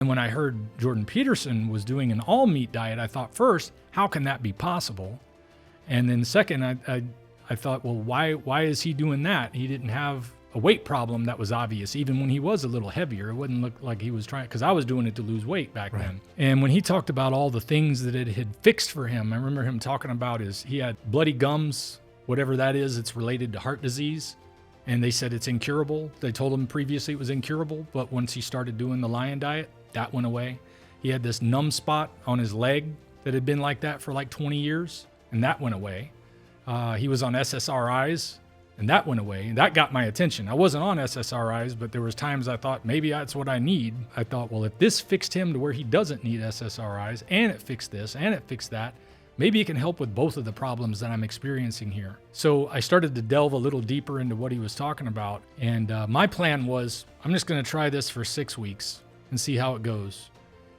And when I heard Jordan Peterson was doing an all meat diet, I thought first, how can that be possible? And then second, I thought, well, why is he doing that? He didn't have a weight problem that was obvious. Even when he was a little heavier, it wouldn't look like he was trying, because I was doing it to lose weight back then. And when he talked about all the things that it had fixed for him, I remember him talking about he had bloody gums, whatever that is, it's related to heart disease. And they said it's incurable. They told him previously it was incurable, but once he started doing the lion diet, that went away. He had this numb spot on his leg that had been like that for like 20 years, and that went away. He was on SSRIs, and that went away. And that got my attention. I wasn't on SSRIs, but there was times I thought, maybe that's what I need. I thought, well, if this fixed him to where he doesn't need SSRIs, and it fixed this, and it fixed that, maybe it can help with both of the problems that I'm experiencing here. So I started to delve a little deeper into what he was talking about. And my plan was, I'm just going to try this for 6 weeks and see how it goes.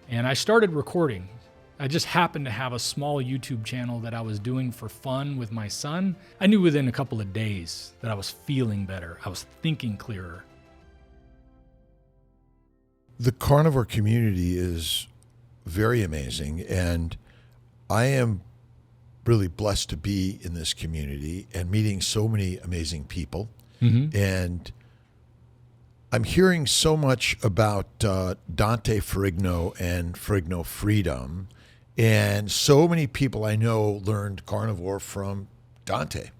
And I started recording. I just happened to have a small YouTube channel that I was doing for fun with my son. I knew within a couple of days that I was feeling better. I was thinking clearer. The carnivore community is very amazing, and I am really blessed to be in this community and meeting so many amazing people. And I'm hearing so much about Dante Ferrigno and Ferrigno Freedom, and so many people I know learned carnivore from Dante.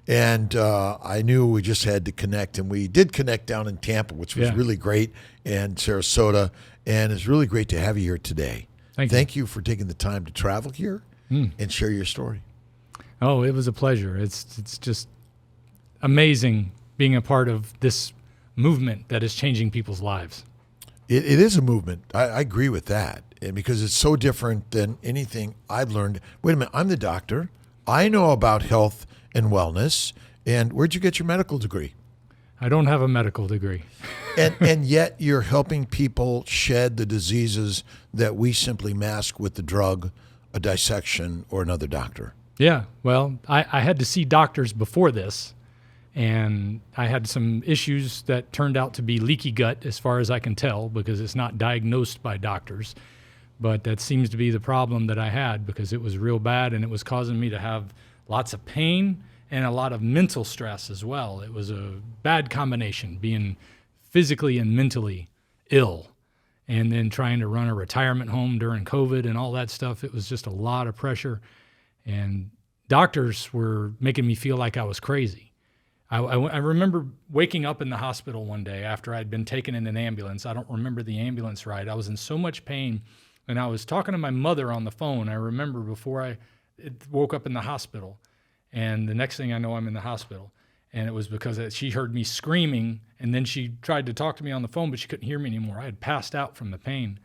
And I knew we just had to connect, and we did connect down in Tampa, which was really great, and Sarasota, and it's really great to have you here today. Thank you for taking the time to travel here and share your story. Oh, it was a pleasure. It's just amazing being a part of this movement that is changing people's lives. It is a movement. I agree with that, and because it's so different than anything I've learned. Wait a minute, I'm the doctor. I know about health and wellness. And where'd you get your medical degree? I don't have a medical degree. and yet you're helping people shed the diseases that we simply mask with the drug, a dissection, or another doctor. Yeah, well, I had to see doctors before this, and I had some issues that turned out to be leaky gut, as far as I can tell, because it's not diagnosed by doctors. But that seems to be the problem that I had, because it was real bad, and it was causing me to have lots of pain and a lot of mental stress as well. It was a bad combination, being physically and mentally ill, and then trying to run a retirement home during COVID and all that stuff. It was just a lot of pressure, and doctors were making me feel like I was crazy. I remember waking up in the hospital one day after I'd been taken in an ambulance. I don't remember the ambulance ride. I was in so much pain, and I was talking to my mother on the phone. I remember before I woke up in the hospital, and the next thing I know, I'm in the hospital. And it was because she heard me screaming, and then she tried to talk to me on the phone, but she couldn't hear me anymore. I had passed out from the pain.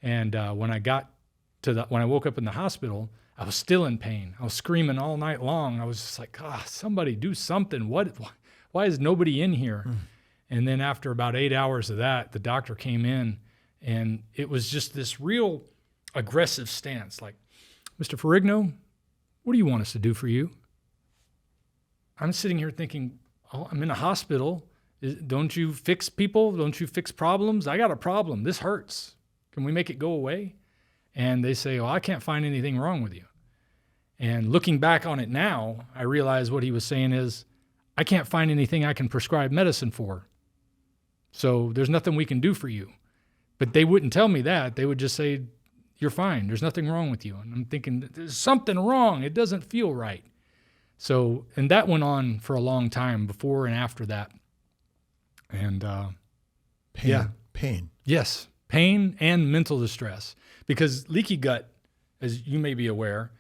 And when I woke up in the hospital, I was still in pain. I was screaming all night long. I was just like, somebody do something. Why is nobody in here? And then after about 8 hours of that, the doctor came in, and it was just this real aggressive stance, like, Mr. Ferrigno, what do you want us to do for you? I'm sitting here thinking, I'm in a hospital. Don't you fix people? Don't you fix problems? I got a problem. This hurts. Can we make it go away? And they say, I can't find anything wrong with you. And looking back on it now, I realize what he was saying is, I can't find anything I can prescribe medicine for. So there's nothing we can do for you. But they wouldn't tell me that. They would just say, you're fine. There's nothing wrong with you. And I'm thinking, there's something wrong. It doesn't feel right. So, and that went on for a long time before and after that. And Pain. Yes, pain and mental distress. Because leaky gut, as you may be aware,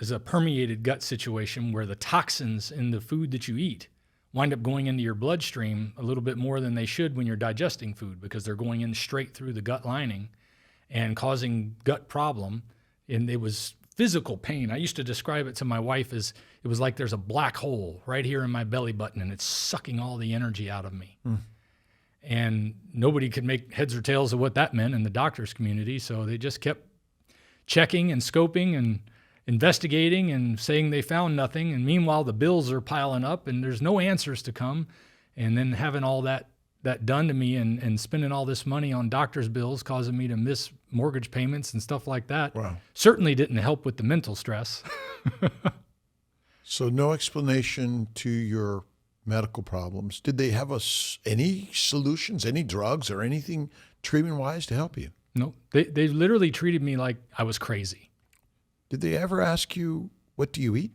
is a permeated gut situation where the toxins in the food that you eat wind up going into your bloodstream a little bit more than they should when you're digesting food, because they're going in straight through the gut lining and causing gut problem. And it was physical pain. I used to describe it to my wife as it was like there's a black hole right here in my belly button, and it's sucking all the energy out of me. And nobody could make heads or tails of what that meant in the doctor's community. So they just kept checking and scoping and investigating and saying they found nothing. And meanwhile, the bills are piling up and there's no answers to come. And then having all that that done to me, and spending all this money on doctor's bills, causing me to miss mortgage payments and stuff like that, certainly didn't help with the mental stress. So no explanation to your medical problems. Did they have any solutions, any drugs or anything treatment-wise to help you? No, they literally treated me like I was crazy. Did they ever ask you, what do you eat?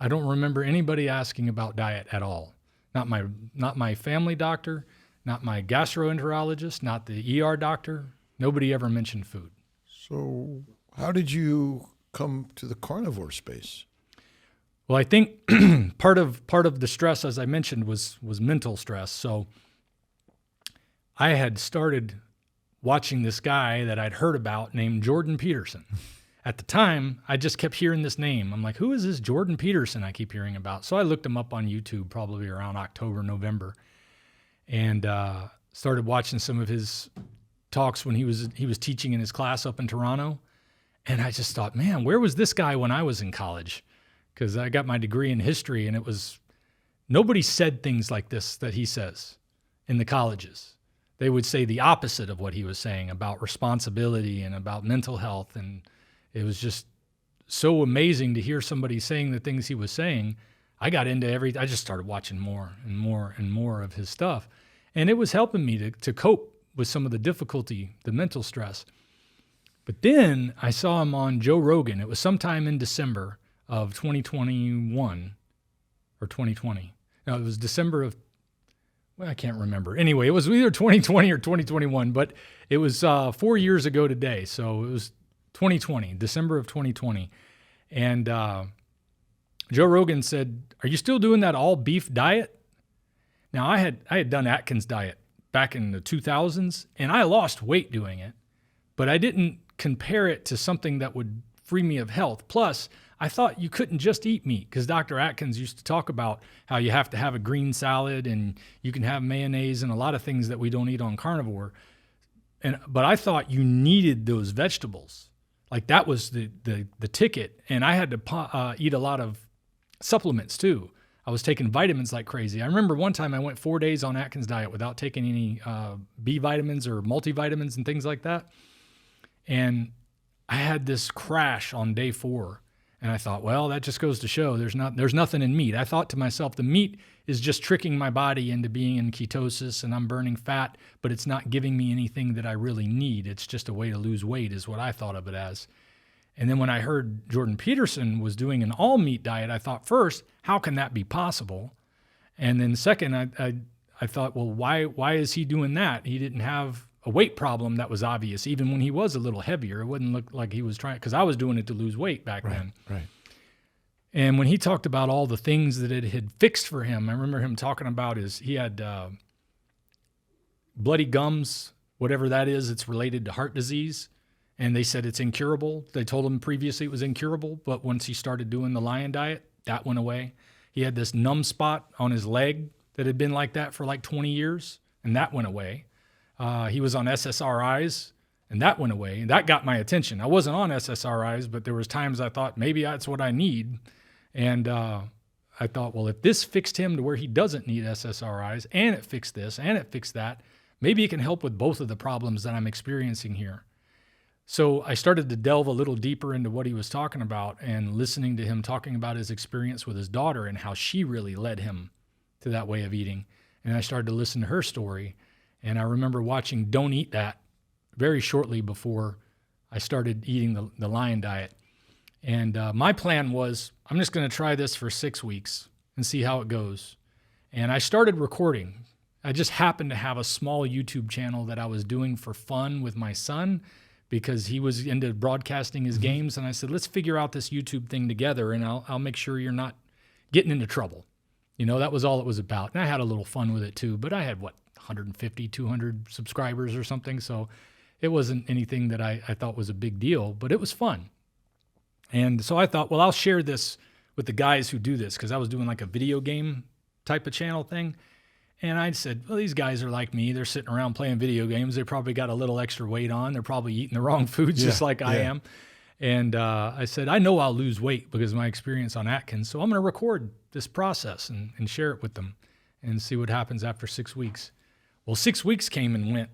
I don't remember anybody asking about diet at all. Not my family doctor, not my gastroenterologist, not the ER doctor. Nobody ever mentioned food. So how did you come to the carnivore space? Well, I think part of the stress, as I mentioned, was mental stress. So I had started watching this guy that I'd heard about named Jordan Peterson. At the time, I just kept hearing this name. I'm like, who is this Jordan Peterson I keep hearing about? So I looked him up on YouTube probably around October, November, and started watching some of his talks when he was teaching in his class up in Toronto. And I just thought, man, where was this guy when I was in college? Because I got my degree in history, and nobody said things like this that he says in the colleges. They would say the opposite of what he was saying about responsibility and about mental health. And it was just so amazing to hear somebody saying the things he was saying. I got into I just started watching more and more and more of his stuff. And it was helping me to cope with some of the difficulty, the mental stress. But then I saw him on Joe Rogan. It was sometime in December of 2021 or 2020. No, it was December of, well, I can't remember. Anyway, it was either 2020 or 2021, but it was 4 years ago today. So it was 2020, December of 2020. And Joe Rogan said, "Are you still doing that all beef diet?" Now I had done Atkins diet back in the 2000s, and I lost weight doing it, but I didn't compare it to something that would free me of health. Plus, I thought you couldn't just eat meat, because Dr. Atkins used to talk about how you have to have a green salad and you can have mayonnaise and a lot of things that we don't eat on carnivore. But I thought you needed those vegetables. Like that was the ticket. And I had to eat a lot of supplements too. I was taking vitamins like crazy. I remember one time I went 4 days on Atkins diet without taking any B vitamins or multivitamins and things like that. And I had this crash on day 4. And I thought, well, that just goes to show there's nothing in meat. I thought to myself, the meat is just tricking my body into being in ketosis and I'm burning fat, but it's not giving me anything that I really need. It's just a way to lose weight is what I thought of it as. And then when I heard Jordan Peterson was doing an all meat diet, I thought first, how can that be possible? And then second, I thought, well, why is he doing that? He didn't have a weight problem that was obvious. Even when he was a little heavier, it wouldn't look like he was trying, because I was doing it to lose weight back then. Right. And when he talked about all the things that it had fixed for him, I remember him talking about he had bloody gums, whatever that is, it's related to heart disease. And they said it's incurable. They told him previously it was incurable, but once he started doing the lion diet, that went away. He had this numb spot on his leg that had been like that for like 20 years, and that went away. He was on SSRIs, and that went away. And that got my attention. I wasn't on SSRIs, but there was times I thought maybe that's what I need. And I thought, well, if this fixed him to where he doesn't need SSRIs, and it fixed this, and it fixed that, maybe it can help with both of the problems that I'm experiencing here. So I started to delve a little deeper into what he was talking about and listening to him talking about his experience with his daughter and how she really led him to that way of eating. And I started to listen to her story. And I remember watching Don't Eat That very shortly before I started eating the lion diet. And my plan was, I'm just going to try this for 6 weeks and see how it goes. And I started recording. I just happened to have a small YouTube channel that I was doing for fun with my son because he was into broadcasting his games. And I said, let's figure out this YouTube thing together, and I'll make sure you're not getting into trouble. You know, that was all it was about. And I had a little fun with it too, but I had 150, 200 subscribers or something. So it wasn't anything that I thought was a big deal, but it was fun. And so I thought, well, I'll share this with the guys who do this, because I was doing like a video game type of channel thing. And I said, well, these guys are like me. They're sitting around playing video games. They probably got a little extra weight on. They're probably eating the wrong foods just like I am. And I said, I know I'll lose weight because of my experience on Atkins. So I'm going to record this process and share it with them and see what happens after 6 weeks. Well, 6 weeks came and went,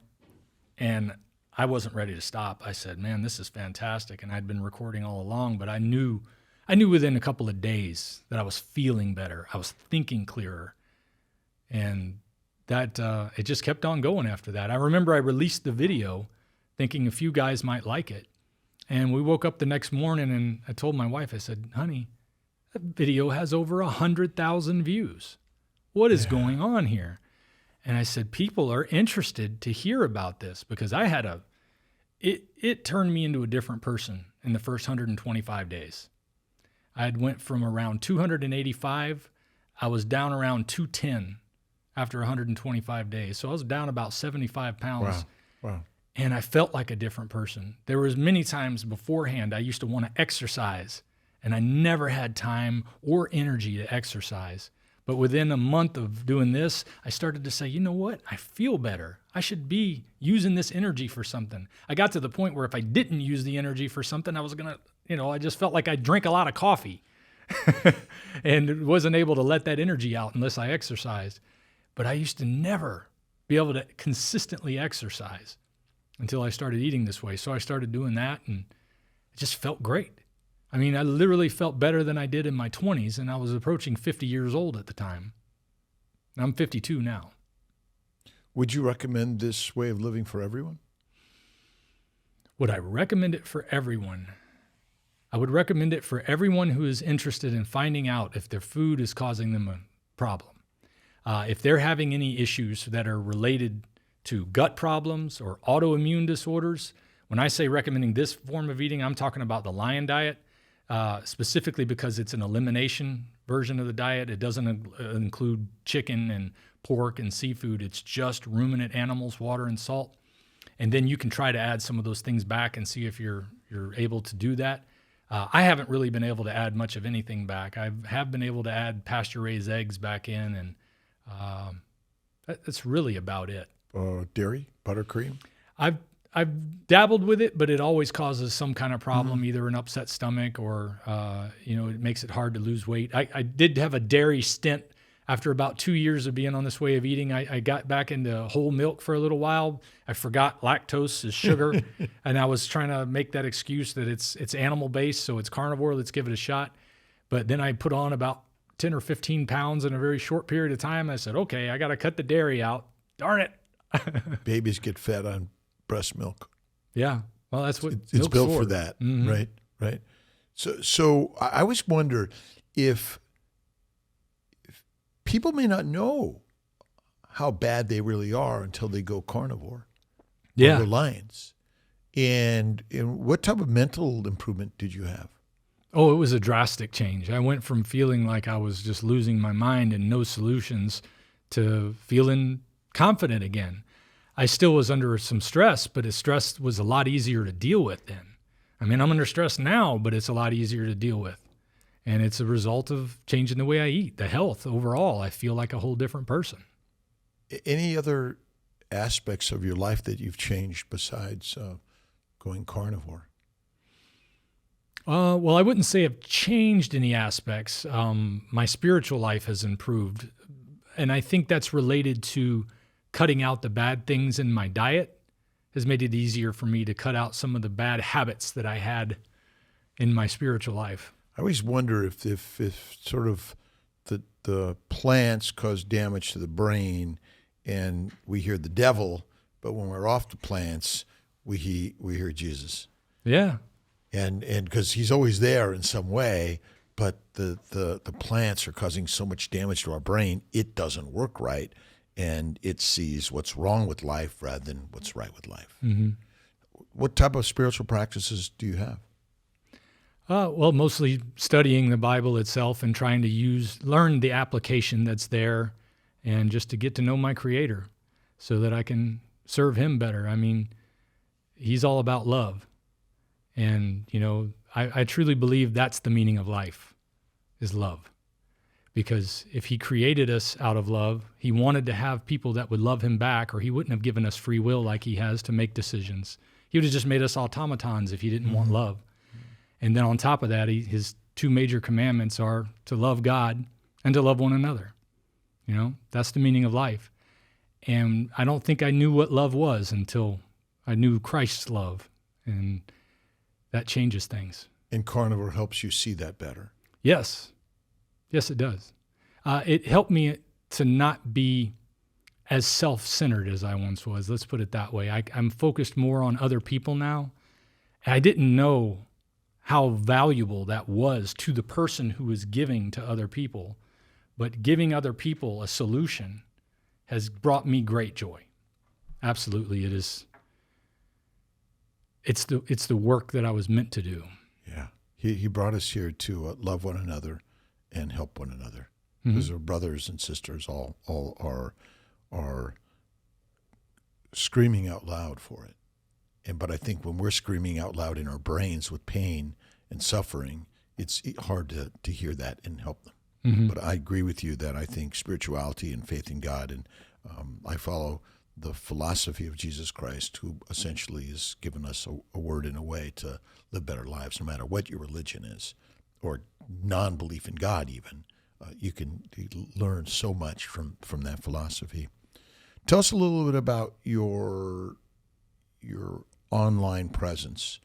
and I wasn't ready to stop. I said, man, this is fantastic. And I'd been recording all along, but I knew within a couple of days that I was feeling better. I was thinking clearer. And that it just kept on going after that. I remember I released the video thinking a few guys might like it. And we woke up the next morning and I told my wife, I said, honey, that video has over 100,000 views. What is going on here? And I said, people are interested to hear about this because I had it turned me into a different person in the first 125 days. I had went from around 285, I was down around 210 after 125 days. So I was down about 75 pounds. Wow. And I felt like a different person. There was many times beforehand I used to want to exercise, and I never had time or energy to exercise. But within a month of doing this, I started to say, you know what? I feel better. I should be using this energy for something. I got to the point where if I didn't use the energy for something, I was going to, I just felt like I drank a lot of coffee and wasn't able to let that energy out unless I exercised. But I used to never be able to consistently exercise until I started eating this way. So I started doing that, and it just felt great. I mean, I literally felt better than I did in my 20s, and I was approaching 50 years old at the time. I'm 52 now. Would you recommend this way of living for everyone? Would I recommend it for everyone? I would recommend it for everyone who is interested in finding out if their food is causing them a problem. If they're having any issues that are related to gut problems or autoimmune disorders, when I say recommending this form of eating, I'm talking about the Lion diet, specifically because it's an elimination version of the diet. It doesn't include chicken and pork and seafood. It's just ruminant animals, water and salt. And then you can try to add some of those things back and see if you're able to do that. I haven't really been able to add much of anything back. I have been able to add pasture-raised eggs back in, and that's really about it. Dairy, buttercream? I've dabbled with it, but it always causes some kind of problem, either an upset stomach or, it makes it hard to lose weight. I did have a dairy stint after about 2 years of being on this way of eating. I got back into whole milk for a little while. I forgot lactose is sugar, and I was trying to make that excuse that it's animal-based, so it's carnivore, let's give it a shot. But then I put on about 10 or 15 pounds in a very short period of time. I said, okay, I got to cut the dairy out. Darn it. Babies get fed on breast milk. Yeah. Well, that's what it's built for that, right? So I always wonder if people may not know how bad they really are until they go carnivore. Yeah. Or lions. And what type of mental improvement did you have? Oh, it was a drastic change. I went from feeling like I was just losing my mind and no solutions to feeling confident again. I still was under some stress, but the stress was a lot easier to deal with then. I mean, I'm under stress now, but it's a lot easier to deal with. And it's a result of changing the way I eat, the health overall. I feel like a whole different person. Any other aspects of your life that you've changed besides going carnivore? Well, I wouldn't say I've changed any aspects. My spiritual life has improved. And I think that's related to cutting out the bad things in my diet has made it easier for me to cut out some of the bad habits that I had in my spiritual life. I always wonder if sort of the plants cause damage to the brain and we hear the devil, but when we're off the plants, we hear Jesus. Yeah. And because he's always there in some way, but the plants are causing so much damage to our brain, it doesn't work right, and it sees what's wrong with life rather than what's right with life. Mm-hmm. What type of spiritual practices do you have? Well, mostly studying the Bible itself and trying to learn the application that's there, and just to get to know my Creator so that I can serve Him better. I mean, He's all about love. And, I truly believe that's the meaning of life, is love. Because if He created us out of love, He wanted to have people that would love Him back, or He wouldn't have given us free will like He has to make decisions. He would have just made us automatons if He didn't want love. And then on top of that, His two major commandments are to love God and to love one another. That's the meaning of life. And I don't think I knew what love was until I knew Christ's love. And that changes things. And Carnivore helps you see that better. Yes. Yes, it does. It helped me to not be as self-centered as I once was. Let's put it that way. I'm focused more on other people now. I didn't know how valuable that was to the person who was giving to other people. But giving other people a solution has brought me great joy. Absolutely, it is. It's the work that I was meant to do. Yeah, he brought us here to love one another and help one another. Mm-hmm. Because our brothers and sisters all are screaming out loud for it. But I think when we're screaming out loud in our brains with pain and suffering, it's hard to hear that and help them. Mm-hmm. But I agree with you that I think spirituality and faith in God, and I follow the philosophy of Jesus Christ, who essentially has given us a word and a way to live better lives, no matter what your religion is, or non-belief in God even. You can learn so much from that philosophy. Tell us a little bit about your online presence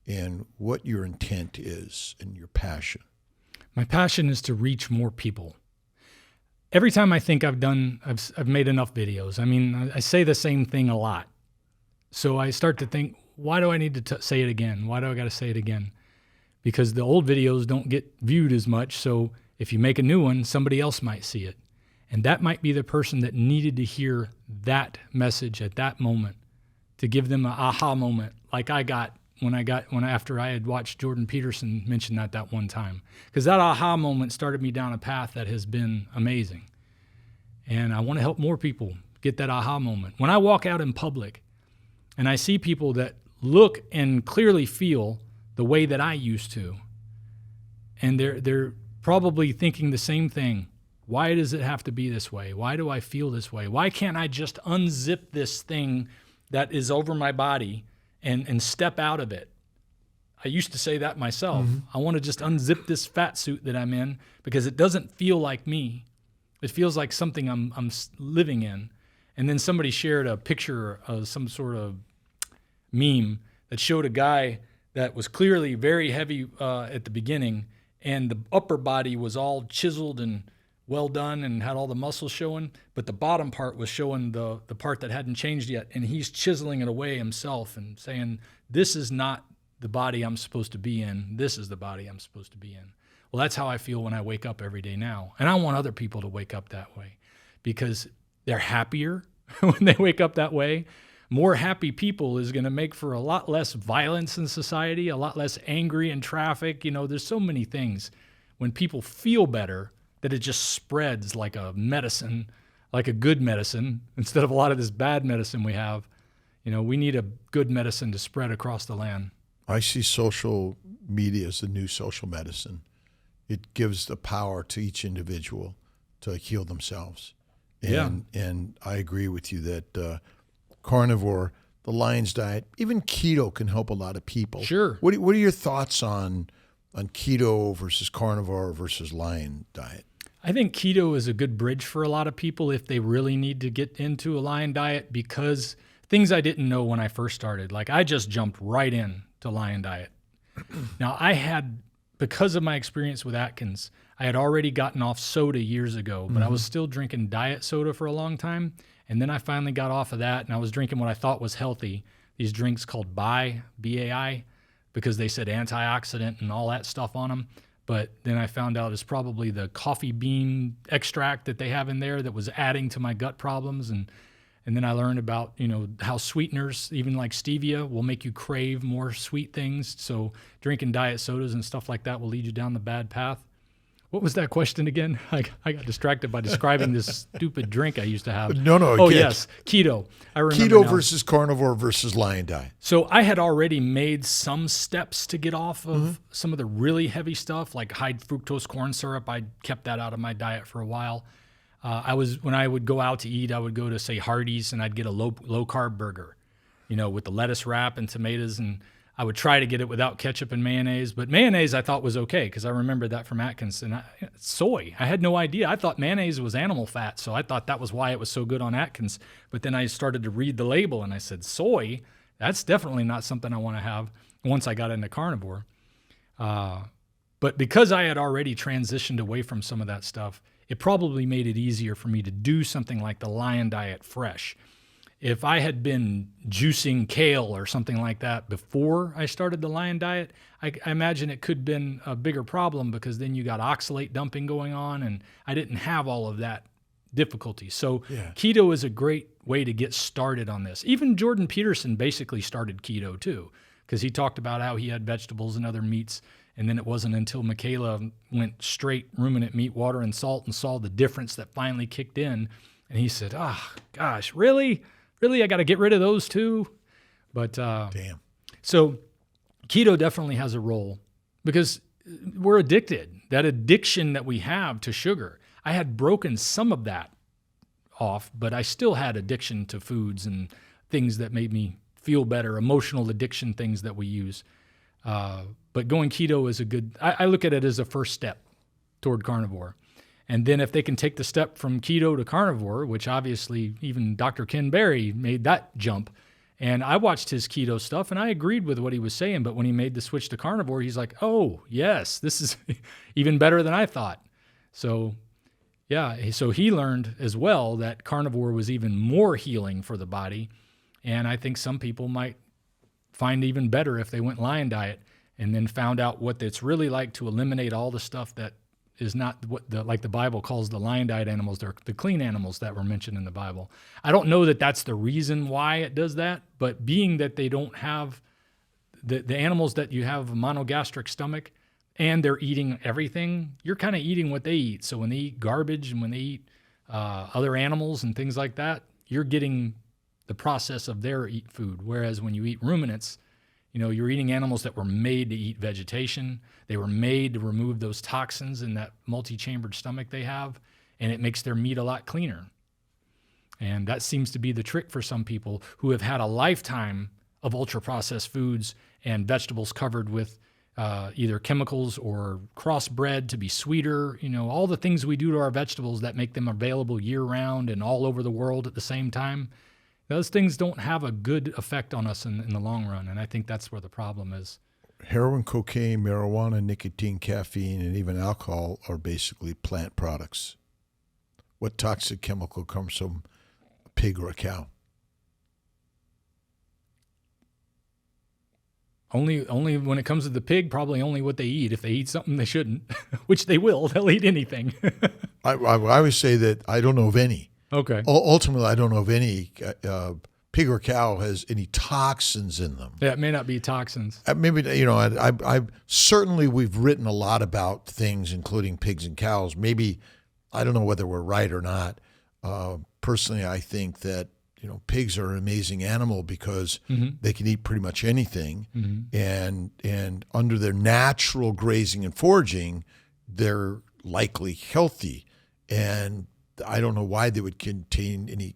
and what your intent is and your passion. My passion is to reach more people. Every time I think I've made enough videos. I mean, I say the same thing a lot. So I start to think, why do I need to say it again? Why do I got to say it again? Because the old videos don't get viewed as much. So if you make a new one, somebody else might see it. And that might be the person that needed to hear that message at that moment to give them an aha moment like I got after I had watched Jordan Peterson mention that one time. Because that aha moment started me down a path that has been amazing. And I want to help more people get that aha moment. When I walk out in public and I see people that look and clearly feel the way that I used to, and they're probably thinking the same thing. Why does it have to be this way? Why do I feel this way? Why can't I just unzip this thing that is over my body and step out of it? I used to say that myself. Mm-hmm. I want to just unzip this fat suit that I'm in because it doesn't feel like me. It feels like something I'm living in. And then somebody shared a picture of some sort of meme that showed a guy that was clearly very heavy at the beginning, and the upper body was all chiseled and well done and had all the muscles showing, but the bottom part was showing the part that hadn't changed yet, and he's chiseling it away himself and saying, this is not the body I'm supposed to be in. This is the body I'm supposed to be in. Well, that's how I feel when I wake up every day now. And I want other people to wake up that way because they're happier when they wake up that way. More happy people is going to make for a lot less violence in society, a lot less angry in traffic. You know, there's so many things. When people feel better, that it just spreads like a medicine, like a good medicine, instead of a lot of this bad medicine we have. You know, we need a good medicine to spread across the land. I see social media as the new social medicine. It gives the power to each individual to heal themselves. And I agree with you that carnivore, the Lion's diet, even keto can help a lot of people. Sure. What are your thoughts on keto versus carnivore versus Lion diet? I think keto is a good bridge for a lot of people if they really need to get into a Lion diet, because things I didn't know when I first started, like I just jumped right in to Lion diet. Now because of my experience with Atkins, I had already gotten off soda years ago, but I was still drinking diet soda for a long time. And then I finally got off of that, and I was drinking what I thought was healthy, these drinks called BAI, B-A-I, because they said antioxidant and all that stuff on them. But then I found out it's probably the coffee bean extract that they have in there that was adding to my gut problems. And then I learned about, you know, how sweeteners, even like stevia, will make you crave more sweet things. So drinking diet sodas and stuff like that will lead you down the bad path. What was that question again? I got distracted by describing this stupid drink I used to have. No. Oh, yes. Keto. I remember Keto now. versus carnivore versus Lion diet. So I had already made some steps to get off of some of the really heavy stuff, like high fructose corn syrup. I kept that out of my diet for a while. When I would go out to eat, I would go to, say, Hardee's, and I'd get a low carb burger, you know, with the lettuce wrap and tomatoes. And I would try to get it without ketchup and mayonnaise, but mayonnaise I thought was okay because I remembered that from Atkins. And soy, I had no idea. I thought mayonnaise was animal fat, so I thought that was why it was so good on Atkins. But then I started to read the label and I said, soy, that's definitely not something I want to have once I got into carnivore. But because I had already transitioned away from some of that stuff, it probably made it easier for me to do something like the Lion Diet fresh. If I had been juicing kale or something like that before I started the Lion Diet, I imagine it could have been a bigger problem because then you got oxalate dumping going on, and I didn't have all of that difficulty. So keto is a great way to get started on this. Even Jordan Peterson basically started keto too, because he talked about how he had vegetables and other meats, and then it wasn't until Mikhaila went straight ruminant meat, water, and salt and saw the difference that finally kicked in. And he said, gosh, really? Really, I got to get rid of those too? But damn. So keto definitely has a role because we're addicted. That addiction that we have to sugar. I had broken some of that off, but I still had addiction to foods and things that made me feel better, emotional addiction things that we use. But going keto is I look at it as a first step toward carnivore. And then if they can take the step from keto to carnivore, which obviously even Dr. Ken Berry made that jump, and I watched his keto stuff and I agreed with what he was saying, but when he made the switch to carnivore, he's like, oh, yes, this is even better than I thought. So, yeah, so he learned as well that carnivore was even more healing for the body, and I think some people might find even better if they went Lion Diet and then found out what it's really like to eliminate all the stuff that is not what like the Bible calls the Lion Diet animals. They're the clean animals that were mentioned in the Bible. I don't know that that's the reason why it does that, but being that they don't have the animals that you have a monogastric stomach and they're eating everything, you're kind of eating what they eat. So when they eat garbage and when they eat other animals and things like that, you're getting the process of their eat food. Whereas when you eat ruminants, you're eating animals that were made to eat vegetation. They were made to remove those toxins in that multi-chambered stomach they have, and it makes their meat a lot cleaner. And that seems to be the trick for some people who have had a lifetime of ultra-processed foods and vegetables covered with either chemicals or crossbred to be sweeter. All the things we do to our vegetables that make them available year-round and all over the world at the same time. Those things don't have a good effect on us in the long run, and I think that's where the problem is. Heroin, cocaine, marijuana, nicotine, caffeine, and even alcohol are basically plant products. What toxic chemical comes from a pig or a cow? Only when it comes to the pig, probably only what they eat. If they eat something they shouldn't, which they will, they'll eat anything. I always say that I don't know of any. Okay. Ultimately, I don't know if any pig or cow has any toxins in them. Yeah, it may not be toxins. Maybe, I certainly we've written a lot about things, including pigs and cows. Maybe, I don't know whether we're right or not. Personally, I think that, pigs are an amazing animal because they can eat pretty much anything. And under their natural grazing and foraging, they're likely healthy. And I don't know why they would contain any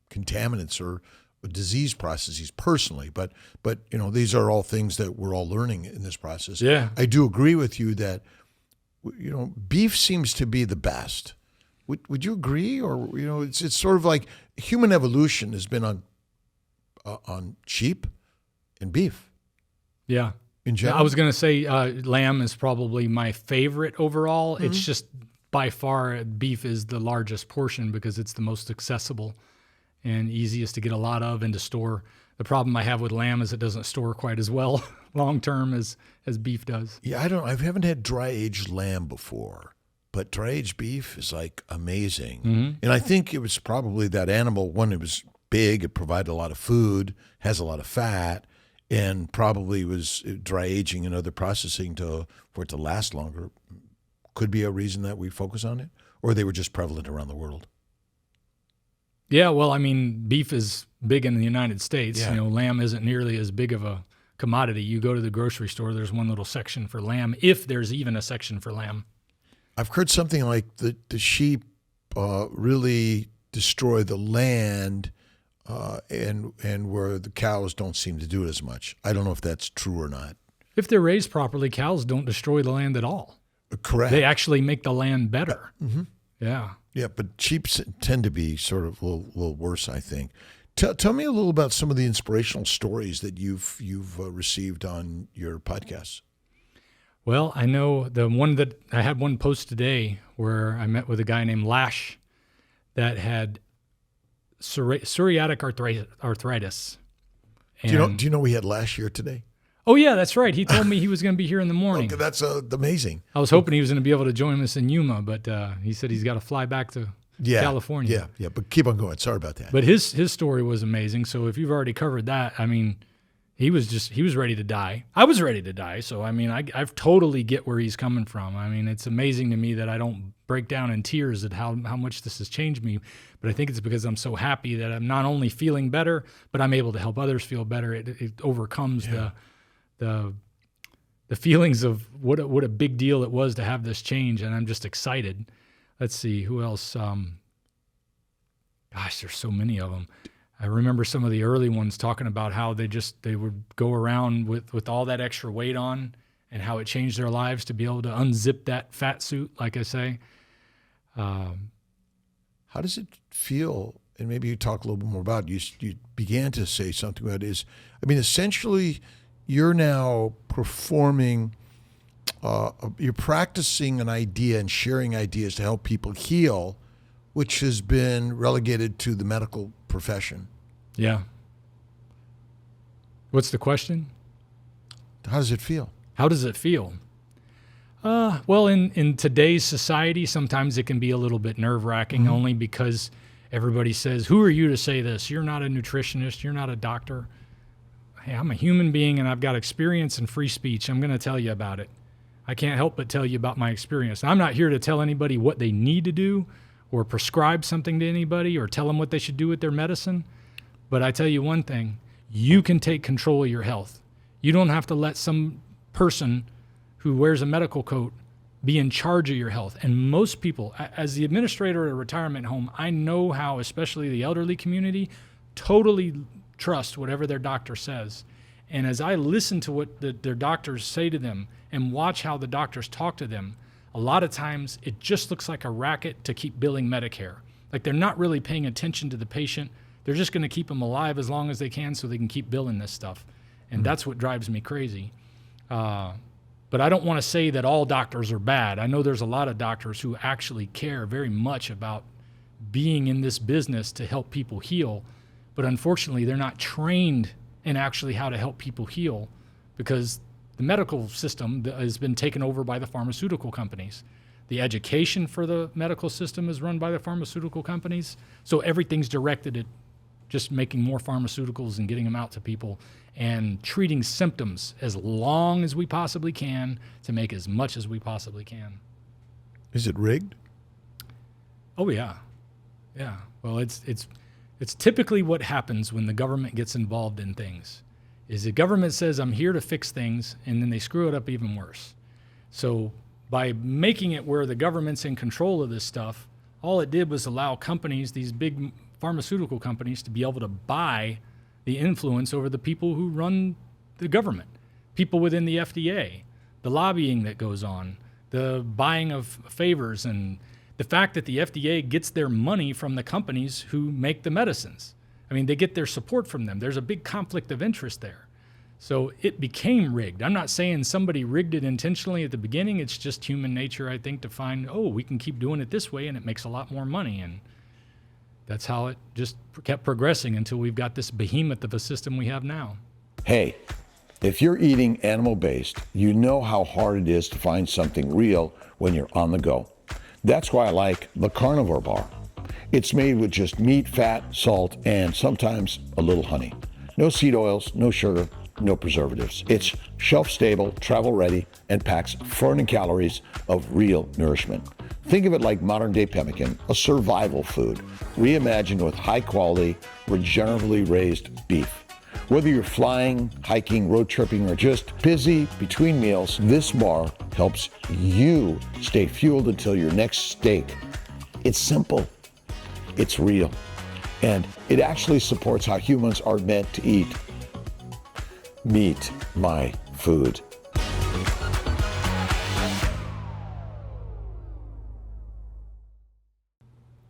contaminants or disease processes personally, but these are all things that we're all learning in this process. Yeah, I do agree with you that beef seems to be the best. Would you agree? Or it's sort of like human evolution has been on sheep and beef. Yeah. In general, I was going to say lamb is probably my favorite overall. It's just by far beef is the largest portion because it's the most accessible and easiest to get a lot of and to store. The problem I have with lamb is it doesn't store quite as well long term as beef does. Yeah, I haven't had dry aged lamb before, but dry aged beef is like amazing. And I think it was probably that animal. One, it was big, it provided a lot of food, has a lot of fat, and probably was dry aging and other processing for it to last longer. Could be a reason that we focus on it, or they were just prevalent around the world. Yeah, well, I mean, beef is big in the United States. Yeah. Lamb isn't nearly as big of a commodity. You go to the grocery store, there's one little section for lamb, if there's even a section for lamb. I've heard something like the sheep really destroy the land and where the cows don't seem to do it as much. I don't know if that's true or not. If they're raised properly, cows don't destroy the land at all. Correct. They actually make the land better. Mm-hmm. Yeah. Yeah, but sheep tend to be sort of a little worse, I think. Tell me a little about some of the inspirational stories that you've received on your podcasts. Well, I know the one that I had one post today where I met with a guy named Lash that had psoriatic arthritis. And do you know we had Lash here today? Oh, yeah, that's right. He told me he was going to be here in the morning. Okay, that's amazing. I was hoping he was going to be able to join us in Yuma, but he said he's got to fly back to California. Yeah, but keep on going. Sorry about that. But his story was amazing. So if you've already covered that, I mean, he was ready to die. I was ready to die. So, I mean, I've totally get where he's coming from. I mean, it's amazing to me that I don't break down in tears at how much this has changed me. But I think it's because I'm so happy that I'm not only feeling better, but I'm able to help others feel better. It overcomes the feelings of what a big deal it was to have this change, and I'm just excited. Let's see, who else? Gosh, there's so many of them. I remember some of the early ones talking about how they would go around with all that extra weight on and how it changed their lives to be able to unzip that fat suit, like I say. How does it feel? And maybe you talk a little bit more about it. You began to say something about it. Essentially, you're now performing, you're practicing an idea and sharing ideas to help people heal, which has been relegated to the medical profession. Yeah. What's the question? How does it feel? How does it feel? Well, in today's society, sometimes it can be a little bit nerve-wracking, only because everybody says, who are you to say this? You're not a nutritionist. You're not a doctor. Hey, I'm a human being and I've got experience and free speech. I'm going to tell you about it. I can't help but tell you about my experience. I'm not here to tell anybody what they need to do or prescribe something to anybody or tell them what they should do with their medicine. But I tell you one thing, you can take control of your health. You don't have to let some person who wears a medical coat be in charge of your health. And most people, as the administrator at a retirement home, I know how, especially the elderly community, totally trust whatever their doctor says. And as I listen to what their doctors say to them and watch how the doctors talk to them, a lot of times it just looks like a racket to keep billing Medicare. Like they're not really paying attention to the patient. They're just going to keep them alive as long as they can so they can keep billing this stuff. And that's what drives me crazy. But I don't want to say that all doctors are bad. I know there's a lot of doctors who actually care very much about being in this business to help people heal. But unfortunately, they're not trained in actually how to help people heal because the medical system has been taken over by the pharmaceutical companies. The education for the medical system is run by the pharmaceutical companies. So everything's directed at just making more pharmaceuticals and getting them out to people and treating symptoms as long as we possibly can to make as much as we possibly can. Is it rigged? Oh, yeah. Yeah. Well, it's typically what happens when the government gets involved in things is the government says, I'm here to fix things, and then they screw it up even worse. So by making it where the government's in control of this stuff, all it did was allow companies, these big pharmaceutical companies, to be able to buy the influence over the people who run the government, people within the FDA, the lobbying that goes on, the buying of favors, and the fact that the FDA gets their money from the companies who make the medicines. I mean, they get their support from them. There's a big conflict of interest there. So it became rigged. I'm not saying somebody rigged it intentionally at the beginning. It's just human nature, I think, to find, we can keep doing it this way and it makes a lot more money. And that's how it just kept progressing until we've got this behemoth of a system we have now. Hey, if you're eating animal-based, you know how hard it is to find something real when you're on the go. That's why I like the Carnivore bar. It's made with just meat, fat, salt, and sometimes a little honey. No seed oils, no sugar, no preservatives. It's shelf-stable, travel-ready, and packs 400 calories of real nourishment. Think of it like modern-day pemmican, a survival food, reimagined with high-quality, regeneratively raised beef. Whether you're flying, hiking, road tripping, or just busy between meals, this bar helps you stay fueled until your next steak. It's simple. It's real. And it actually supports how humans are meant to eat. Meet my food.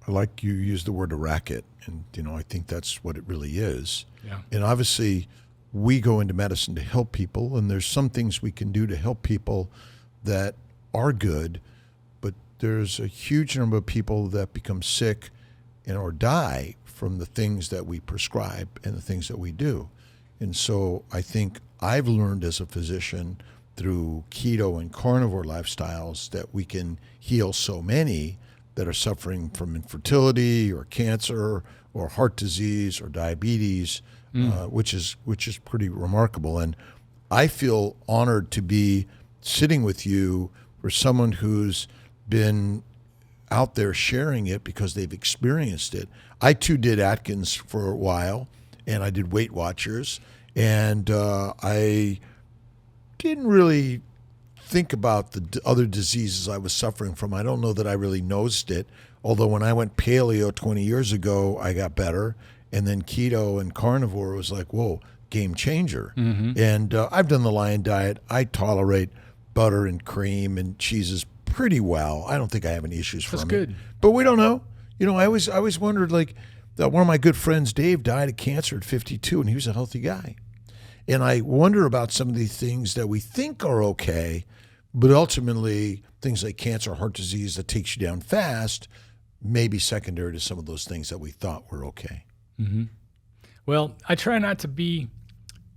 I like you use the word a racket, and I think that's what it really is. Yeah. And obviously, we go into medicine to help people, and there's some things we can do to help people that are good, but there's a huge number of people that become sick and or die from the things that we prescribe and the things that we do. And so I think I've learned as a physician through keto and carnivore lifestyles that we can heal so many that are suffering from infertility or cancer or heart disease or diabetes, which is pretty remarkable. And I feel honored to be sitting with you for someone who's been out there sharing it because they've experienced it. I too did Atkins for a while, and I did Weight Watchers, and I didn't really think about the other diseases I was suffering from. I don't know that I really noticed it, although when I went paleo 20 years ago, I got better, and then keto and carnivore was like, whoa, game changer. And I've done the Lion Diet. I tolerate butter and cream and cheeses pretty well. I don't think I have any issues from it. That's good. But we don't know. I always wondered, like, that one of my good friends, Dave, died of cancer at 52, and he was a healthy guy. And I wonder about some of these things that we think are okay, but ultimately things like cancer, heart disease that takes you down fast may be secondary to some of those things that we thought were okay. Well, I try not to be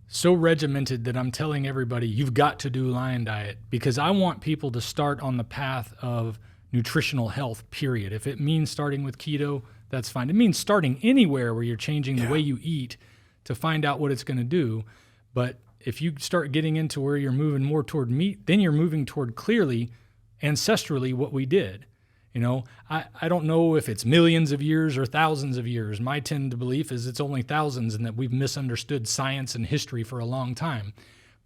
so regimented that I'm telling everybody you've got to do Lion Diet, because I want people to start on the path of nutritional health, period. If it means starting with keto, that's fine. It means starting anywhere where you're changing the way you eat to find out what it's going to do. But if you start getting into where you're moving more toward meat, then you're moving toward clearly ancestrally what we did. I don't know if it's millions of years or thousands of years. My tend belief is it's only thousands, and that we've misunderstood science and history for a long time.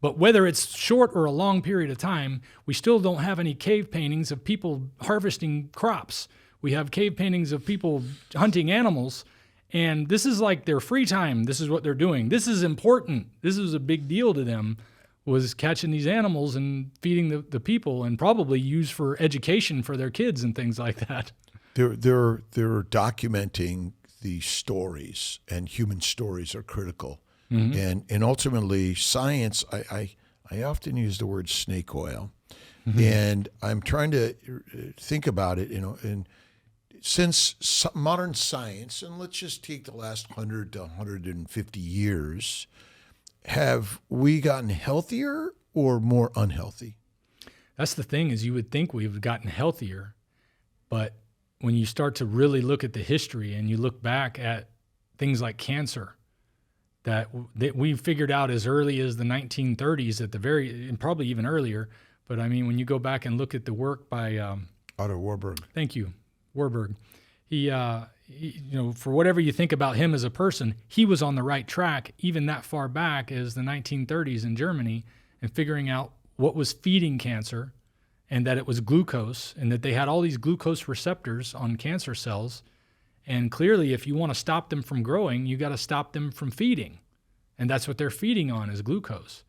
But whether it's short or a long period of time, we still don't have any cave paintings of people harvesting crops. We have cave paintings of people hunting animals, and this is like their free time. This is what they're doing. This is important. This is a big deal to them, was catching these animals and feeding the people, and probably used for education for their kids and things like that. They're documenting the stories, and human stories are critical. And ultimately, science, I often use the word snake oil, and I'm trying to think about it, and since modern science, and let's just take the last 100 to 150 years, have we gotten healthier or more unhealthy? That's the thing, is you would think we've gotten healthier, but when you start to really look at the history and you look back at things like cancer that we figured out as early as the 1930s and probably even earlier. But I mean, when you go back and look at the work by Otto Warburg. Thank you, Warburg. He, for whatever you think about him as a person, he was on the right track even that far back as the 1930s in Germany, and figuring out what was feeding cancer, and that it was glucose, and that they had all these glucose receptors on cancer cells. And clearly, if you want to stop them from growing, you got to stop them from feeding. And that's what they're feeding on, is glucose.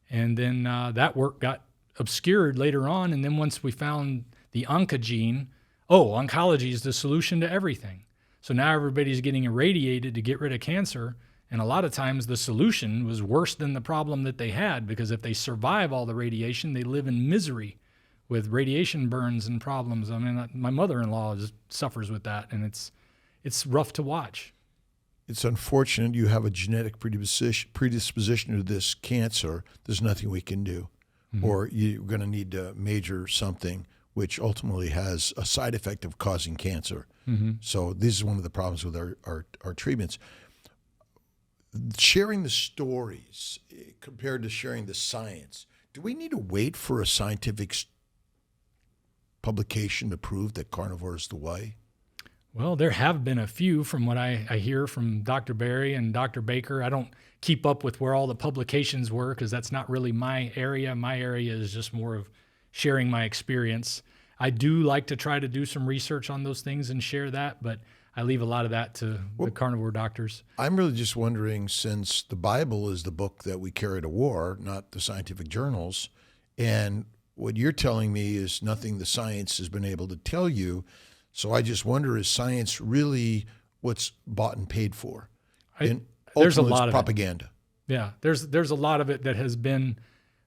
And then that work got obscured later on. And then once we found the oncogene, oncology is the solution to everything. So now everybody's getting irradiated to get rid of cancer. And a lot of times the solution was worse than the problem that they had, because if they survive all the radiation, they live in misery with radiation burns and problems. I mean, my mother-in-law suffers with that, and it's rough to watch. It's unfortunate you have a genetic predisposition to this cancer. There's nothing we can do. Or you're going to need to major something, which ultimately has a side effect of causing cancer. So this is one of the problems with our treatments. Sharing the stories compared to sharing the science. Do we need to wait for a scientific publication to prove that carnivore is the way? Well, there have been a few from what I hear from Dr. Berry and Dr. Baker. I don't keep up with where all the publications were, because that's not really my area. My area is just more of sharing my experience. I do like to try to do some research on those things and share that, but I leave a lot of that to the carnivore doctors. I'm really just wondering, since the Bible is the book that we carry to war, not the scientific journals, and what you're telling me is nothing the science has been able to tell you. So I just wonder, is science really what's bought and paid for? And there's a ultimately, lot it's of propaganda. Yeah, there's a lot of it that has been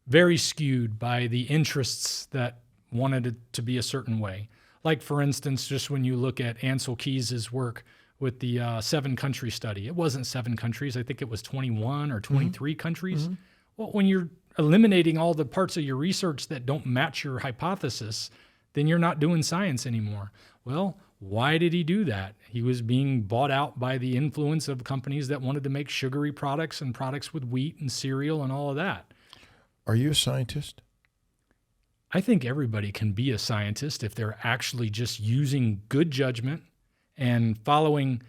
very skewed by the interests that wanted it to be a certain way. Like, for instance, just when you look at Ansel Keys' work with the 7-country study, it wasn't 7 countries. I think it was 21 or 23 countries. Well, when you're eliminating all the parts of your research that don't match your hypothesis, then you're not doing science anymore. Well, why did he do that? He was being bought out by the influence of companies that wanted to make sugary products and products with wheat and cereal and all of that. Are you a scientist? I think everybody can be a scientist if they're actually just using good judgment and following,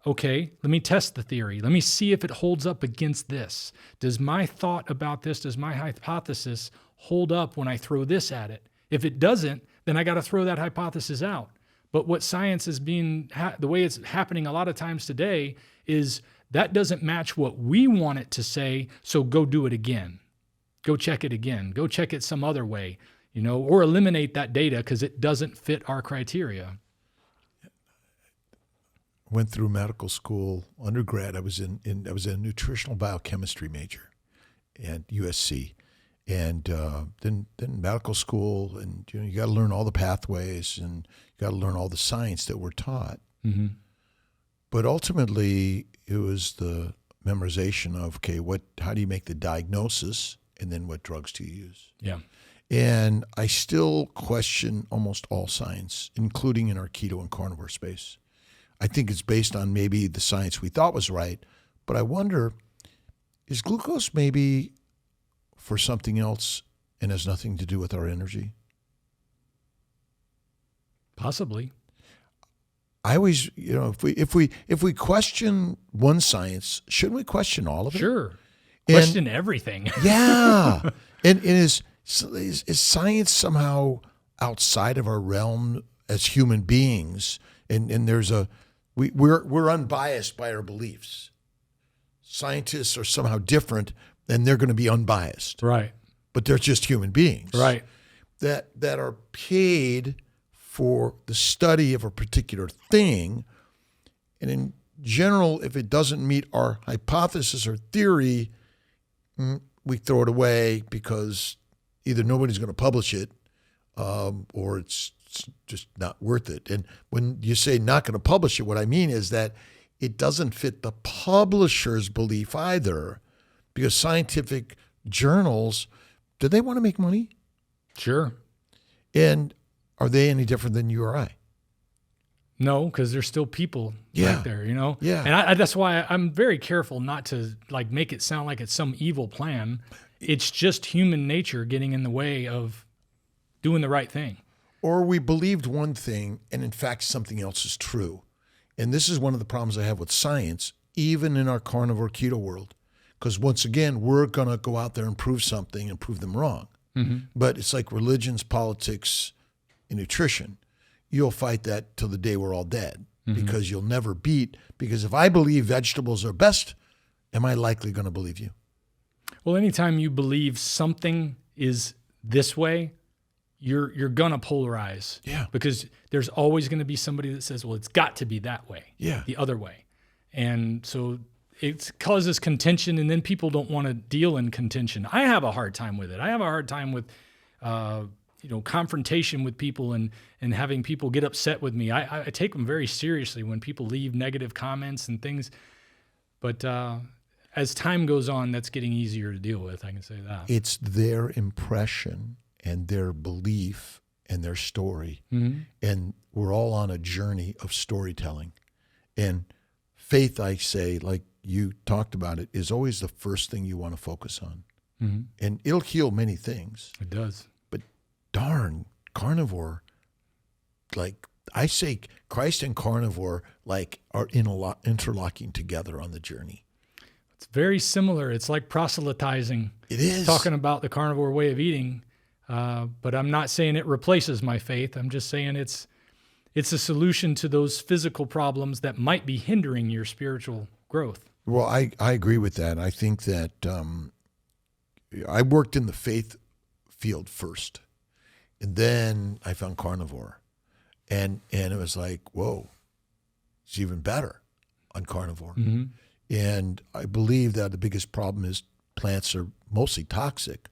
okay, let me test the theory. Let me see if it holds up against this. Does my thought about this, does my hypothesis hold up when I throw this at it? If it doesn't, then I got to throw that hypothesis out. But what science is being, the way it's happening a lot of times today is that doesn't match what we want it to say, so go do it again. Go check it again. Go check it some other way. Or eliminate that data because it doesn't fit our criteria. Went through medical school, undergrad. I was a nutritional biochemistry major at USC, and then medical school, and you got to learn all the pathways, and you got to learn all the science that we're taught. Mm-hmm. But ultimately, it was the memorization of how do you make the diagnosis, and then what drugs do you use? Yeah. And I still question almost all science, including in our keto and carnivore space. I think it's based on maybe the science we thought was right, but I wonder, is glucose maybe for something else and has nothing to do with our energy? Possibly. I always, if we question one science, shouldn't we question all of it? Sure. Question everything. Yeah. And is science somehow outside of our realm as human beings? And there's we're unbiased by our beliefs. Scientists are somehow different, and they're going to be unbiased. Right. But they're just human beings. Right. That are paid for the study of a particular thing. And in general, if it doesn't meet our hypothesis or theory, we throw it away because either nobody's going to publish it or it's just not worth it. And when you say not going to publish it, what I mean is that it doesn't fit the publisher's belief either, because scientific journals, do they want to make money? Sure. And are they any different than you or I? No, because there's still people right there, Yeah. And that's why I'm very careful not to make it sound like it's some evil plan. It's just human nature getting in the way of doing the right thing. Or we believed one thing and in fact something else is true. And this is one of the problems I have with science, even in our carnivore keto world. Because once again, we're going to go out there and prove something and prove them wrong. Mm-hmm. But it's like religions, politics, and nutrition. You'll fight that till the day we're all dead, because you'll never beat. Because if I believe vegetables are best, am I likely going to believe you? Well, anytime you believe something is this way, you're gonna polarize. Yeah. Because there's always going to be somebody that says, well, it's got to be that way. Yeah. The other way. And so it causes contention, and then people don't want to deal in contention. I have a hard time with it. I have a hard time with confrontation with people and having people get upset with me. I take them very seriously when people leave negative comments and things. But as time goes on, that's getting easier to deal with. I can say that. It's their impression and their belief and their story. Mm-hmm. And we're all on a journey of storytelling. And faith, I say, like you talked about it, is always the first thing you want to focus on. Mm-hmm. And it'll heal many things. It does. But darn, carnivore, like I say, Christ and carnivore are interlocking together on the journey. It's very similar. It's like proselytizing. It is. Talking about the carnivore way of eating. But I'm not saying it replaces my faith. I'm just saying It's a solution to those physical problems that might be hindering your spiritual growth. Well, I agree with that. I think that I worked in the faith field first, and then I found carnivore, and it was like, whoa, it's even better on carnivore. Mm-hmm. And I believe that the biggest problem is plants are mostly toxic.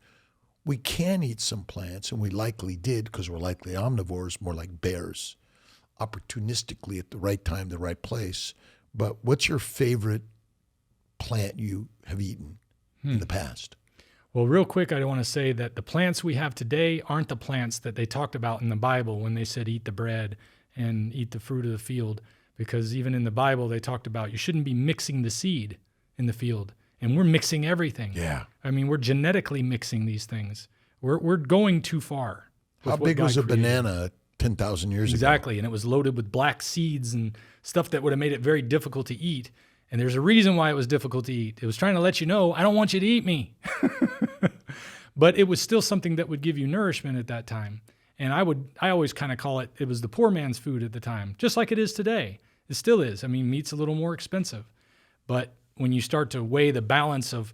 We can eat some plants, and we likely did because we're likely omnivores, more like bears, opportunistically at the right time, the right place. But what's your favorite plant you have eaten in the past? Well, real quick, I want to say that the plants we have today aren't the plants that they talked about in the Bible when they said eat the bread and eat the fruit of the field. Because even in the Bible, they talked about you shouldn't be mixing the seed in the field. And we're mixing everything. Yeah. I mean, we're genetically mixing these things. We're going too far. How big was a banana 10,000 years ago? Exactly. And it was loaded with black seeds and stuff that would have made it very difficult to eat. And there's a reason why it was difficult to eat. It was trying to let you know, I don't want you to eat me. But it was still something that would give you nourishment at that time. And I always kind of call it was the poor man's food at the time, just like it is today. It still is. I mean, meat's a little more expensive. But when you start to weigh the balance of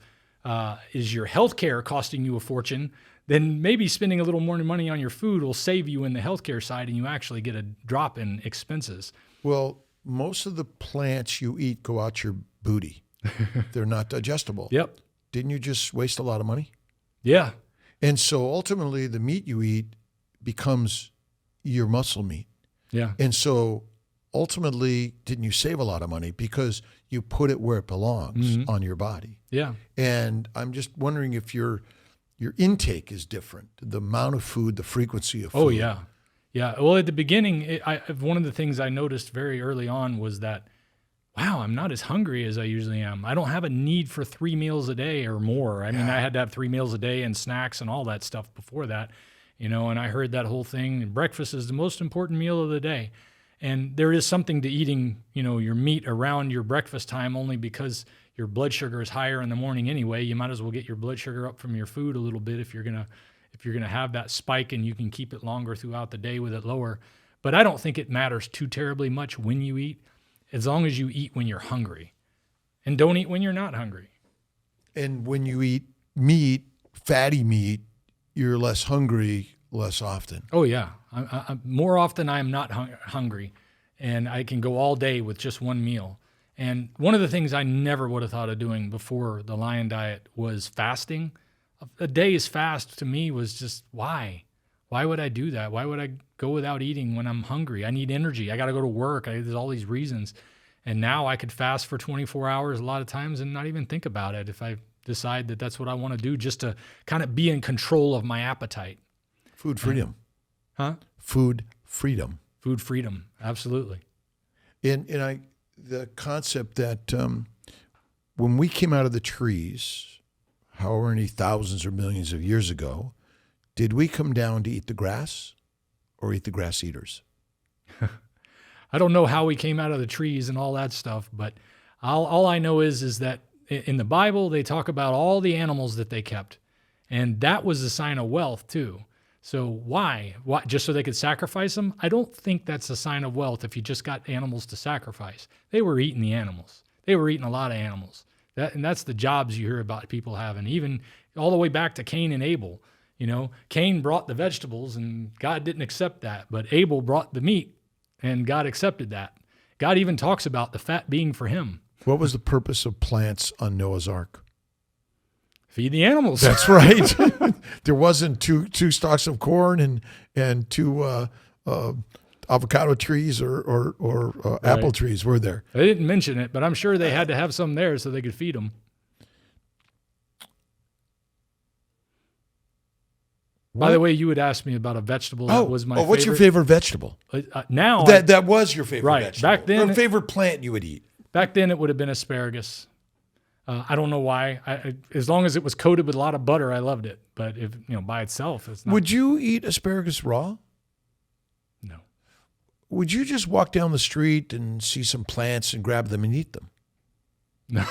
is your healthcare costing you a fortune, then maybe spending a little more money on your food will save you in the healthcare side and you actually get a drop in expenses. Well, most of the plants you eat go out your booty. They're not digestible. Yep. Didn't you just waste a lot of money? Yeah. And so ultimately the meat you eat becomes your muscle meat. Yeah. And so ultimately, didn't you save a lot of money because you put it where it belongs on your body? Yeah. And I'm just wondering if your intake is different, the amount of food, the frequency of food. Oh, yeah. Yeah. Well, at the beginning, one of the things I noticed very early on was that, wow, I'm not as hungry as I usually am. I don't have a need for 3 meals a day or more. I mean, I had to have 3 meals a day and snacks and all that stuff before that, and I heard that whole thing, breakfast is the most important meal of the day. And there is something to eating, your meat around your breakfast time only because your blood sugar is higher in the morning anyway. You might as well get your blood sugar up from your food a little bit if you're gonna have that spike, and you can keep it longer throughout the day with it lower. But I don't think it matters too terribly much when you eat, as long as you eat when you're hungry, and don't eat when you're not hungry. And when you eat meat, fatty meat, you're less hungry less often. Oh yeah, I more often I'm not hungry, and I can go all day with just one meal. And one of the things I never would have thought of doing before the Lion Diet was fasting. A day's fast to me was just, why? Why would I do that? Why would I go without eating when I'm hungry? I need energy. I got to go to work. There's all these reasons. And now I could fast for 24 hours a lot of times and not even think about it if I decide that that's what I want to do, just to kind of be in control of my appetite. Food freedom. Huh? Food freedom. Food freedom. Absolutely. And the concept that when we came out of the trees, however many thousands or millions of years ago, did we come down to eat the grass or eat the grass eaters? I don't know how we came out of the trees and all that stuff, but all I know is that in the Bible, they talk about all the animals that they kept. And that was a sign of wealth too. So why? Just so they could sacrifice them? I don't think that's a sign of wealth if you just got animals to sacrifice. They were eating the animals. They were eating a lot of animals. And that's the jobs you hear about people having, even all the way back to Cain and Abel. Cain brought the vegetables and God didn't accept that, but Abel brought the meat and God accepted that. God even talks about the fat being for him. What was the purpose of plants on Noah's Ark? Feed the animals. That's right. There wasn't two stalks of corn and two avocado trees or apple trees, were there? They didn't mention it, but I'm sure they had to have some there so they could feed them. By the way, you would ask me about a vegetable that was my favorite. What's your favorite vegetable? Now that was your favorite right. vegetable. Back then, or favorite plant you would eat. Back then, it would have been asparagus. I don't know why. As long as it was coated with a lot of butter, I loved it. But if by itself, it's not. Would you eat asparagus raw? No. Would you just walk down the street and see some plants and grab them and eat them? No.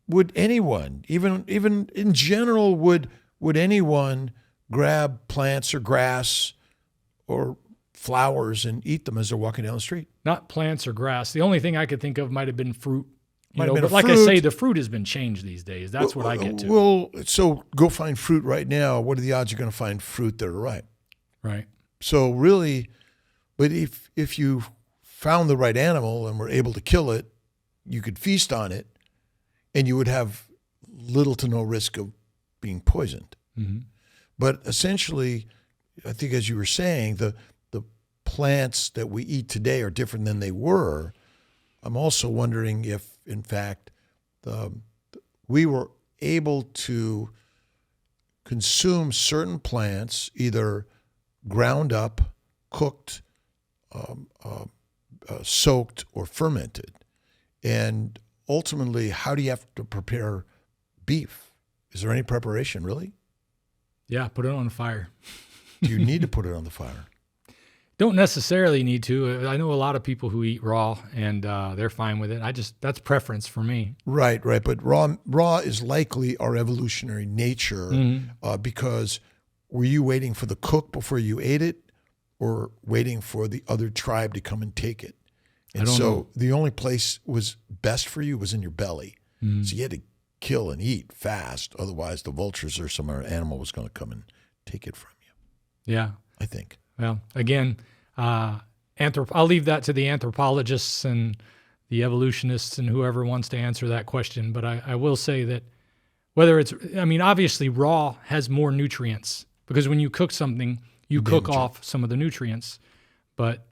Would anyone, even in general, would anyone grab plants or grass or flowers and eat them as they're walking down the street. Not plants or grass. The only thing I could think of might have been fruit. But like I say, the fruit has been changed these days. That's what I get to. Well, so go find fruit right now. What are the odds you're going to find fruit that are ripe? Right. So really, but if you found the right animal and were able to kill it, you could feast on it, and you would have little to no risk of being poisoned. Mm-hmm. But essentially, I think as you were saying, the plants that we eat today are different than they were. I'm also wondering if, in fact, we were able to consume certain plants either ground up, cooked, soaked, or fermented. And ultimately, how do you have to prepare beef? Is there any preparation, really? Yeah, put it on the fire. Do you need to put it on the fire? Don't necessarily need to. I know a lot of people who eat raw, and they're fine with it. That's preference for me. Right. But raw is likely our evolutionary nature because were you waiting for the cook before you ate it, or waiting for the other tribe to come and take it? And I don't know. The only place was best for you was in your belly. So you had to kill and eat fast. Otherwise, the vultures or some other animal was going to come and take it from you. Yeah. I think. Well, again, I'll leave that to the anthropologists and the evolutionists and whoever wants to answer that question. But I will say that obviously raw has more nutrients because when you cook something, you cook off some of the nutrients. But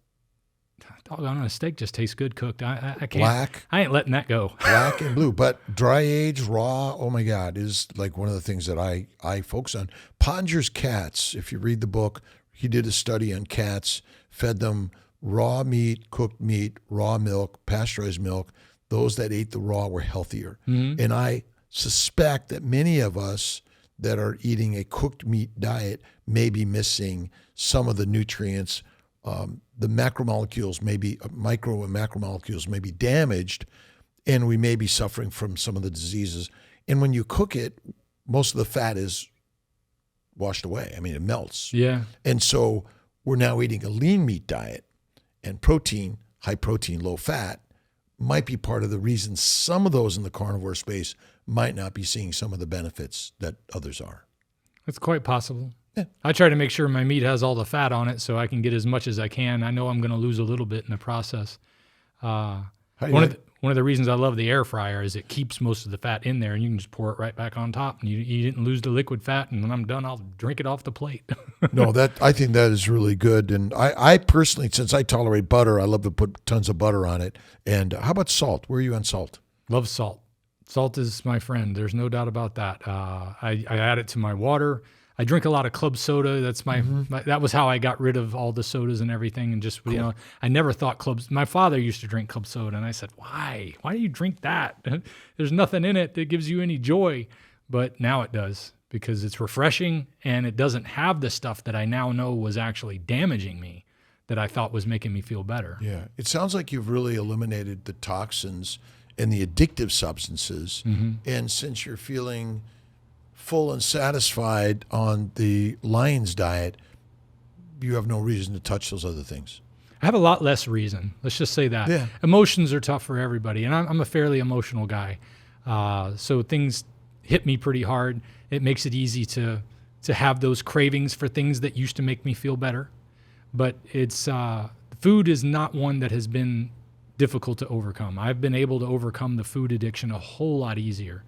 doggone, a steak just tastes good cooked. I can't. Black. I ain't letting that go. Black and blue. But dry age, raw, oh my God, is like one of the things that I focus on. Pottinger's cats, if you read the book, he did a study on cats, fed them raw meat, cooked meat, raw milk, pasteurized milk. Those that ate the raw were healthier. Mm-hmm. And I suspect that many of us that are eating a cooked meat diet may be missing some of the nutrients. The macromolecules micro and macromolecules may be damaged, and we may be suffering from some of the diseases. And when you cook it, most of the fat is washed away. I mean, it melts. Yeah. And so we're now eating a lean meat diet, and protein, high protein, low fat, might be part of the reason some of those in the carnivore space might not be seeing some of the benefits that others are. That's quite possible. Yeah. I try to make sure my meat has all the fat on it so I can get as much as I can. I know I'm going to lose a little bit in the process. One of the reasons I love the air fryer is it keeps most of the fat in there, and you can just pour it right back on top, and you didn't lose the liquid fat. And when I'm done, I'll drink it off the plate. No, I think that is really good. And I personally, since I tolerate butter, I love to put tons of butter on it. And how about salt? Where are you on salt? Love salt. Salt is my friend. There's no doubt about that. I add it to my water. I drink a lot of club soda. That's that was how I got rid of all the sodas and everything. And just, cool. I never thought my father used to drink club soda. And I said, why? Why do you drink that? There's nothing in it that gives you any joy. But now it does because it's refreshing and it doesn't have the stuff that I now know was actually damaging me that I thought was making me feel better. Yeah. It sounds like you've really eliminated the toxins and the addictive substances. Mm-hmm. And since you're feeling full and satisfied on the lion's diet, you have no reason to touch those other things. I have a lot less reason. Let's just say that. Yeah. Emotions are tough for everybody, and I'm a fairly emotional guy. So things hit me pretty hard. It makes it easy to have those cravings for things that used to make me feel better. But it's food is not one that has been difficult to overcome. I've been able to overcome the food addiction a whole lot easier.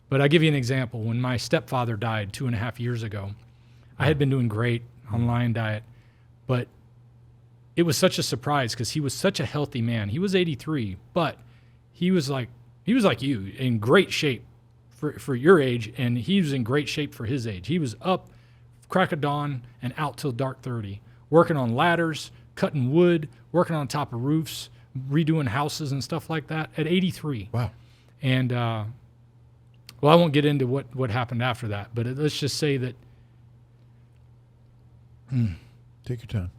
But I'll give you an example. When my stepfather died 2.5 years ago, I had been doing great on Lion Diet, but it was such a surprise because he was such a healthy man. He was 83, but he was like you, in great shape for your age, and he was in great shape for his age. He was up crack of dawn and out till dark 30, working on ladders, cutting wood, working on top of roofs, redoing houses and stuff like that at 83. Wow. And well, I won't get into what happened after that, but let's just say that. Take your time.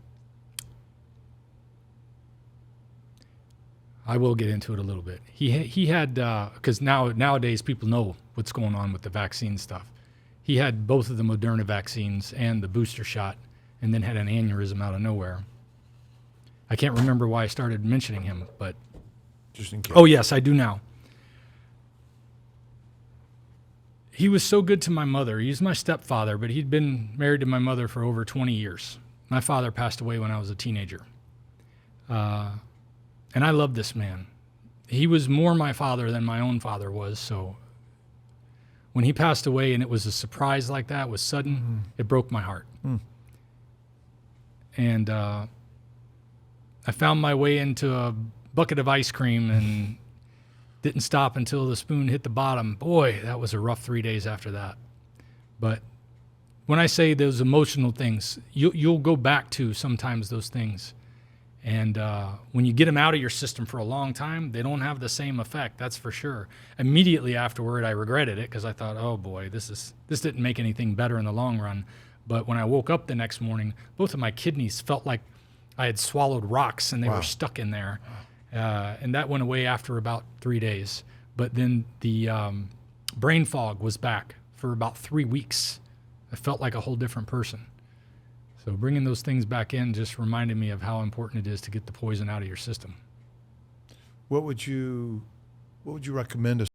I will get into it a little bit. He had because nowadays people know what's going on with the vaccine stuff. He had both of the Moderna vaccines and the booster shot, and then had an aneurysm out of nowhere. I can't remember why I started mentioning him, but Just in case. oh yes, I do now. He was so good to my mother. He's my stepfather, but he'd been married to my mother for over 20 years. My father passed away when I was a teenager. And I love this man. He was more my father than my own father was, so when he passed away and it was a surprise like that, it was sudden, it broke my heart. And I found my way into a bucket of ice cream and didn't stop until the spoon hit the bottom. Boy, that was a rough 3 days after that. But when I say those emotional things, you'll go back to sometimes those things. And when you get them out of your system for a long time, they don't have the same effect, that's for sure. Immediately afterward, I regretted it because I thought, oh boy, this didn't make anything better in the long run. But when I woke up the next morning, both of my kidneys felt like I had swallowed rocks and they were stuck in there. And that went away after about 3 days. But then the brain fog was back for about 3 weeks. I felt like a whole different person. So bringing those things back in just reminded me of how important it is to get the poison out of your system. What would you recommend us